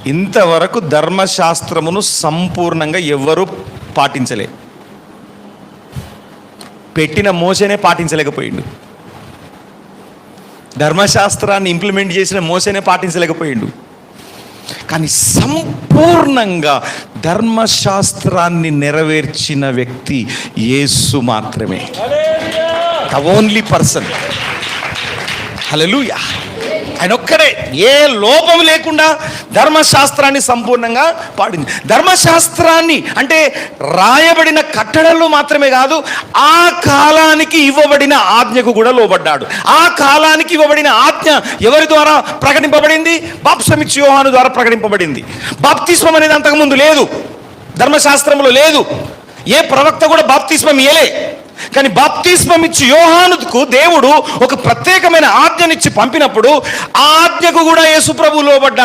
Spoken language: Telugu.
ఇంతవరకు ధర్మశాస్త్రమును సంపూర్ణంగా ఎవ్వరూ పాటించలే. పెట్టిన మోసేనే పాటించలేకపోయిండు. ధర్మశాస్త్రాన్ని ఇంప్లిమెంట్ చేసిన మోసేనే పాటించలేకపోయిండు. కానీ సంపూర్ణంగా ధర్మశాస్త్రాన్ని నెరవేర్చిన వ్యక్తి యేసు మాత్రమే. The only person. హల్లెలూయా. ఆయన ఒక్కడే ఏ లోపం లేకుండా ధర్మశాస్త్రాన్ని సంపూర్ణంగా పాటింది. ధర్మశాస్త్రాన్ని అంటే రాయబడిన కట్టడలు మాత్రమే కాదు, ఆ కాలానికి ఇవ్వబడిన ఆజ్ఞకు కూడా లోబడ్డాడు. ఆ కాలానికి ఇవ్వబడిన ఆజ్ఞ ఎవరి ద్వారా ప్రకటింపబడింది? బాప్తిస్మమిచ్చు యోహాను ద్వారా ప్రకటింపబడింది. బాప్తిస్మం అనేది అంతకుముందు లేదు, ధర్మశాస్త్రంలో లేదు. ఏ ప్రవక్త కూడా బాప్తిస్మం ఇయ్యలే. కానీ బాప్తిస్మం ఇచ్చి యోహానుకు దేవుడు ఒక ప్రత్యేకమైన ఆజ్ఞనిచ్చి పంపినప్పుడు ఆ ఆజ్ఞకు కూడా యేసు ప్రభువు లోబడ్డాడు.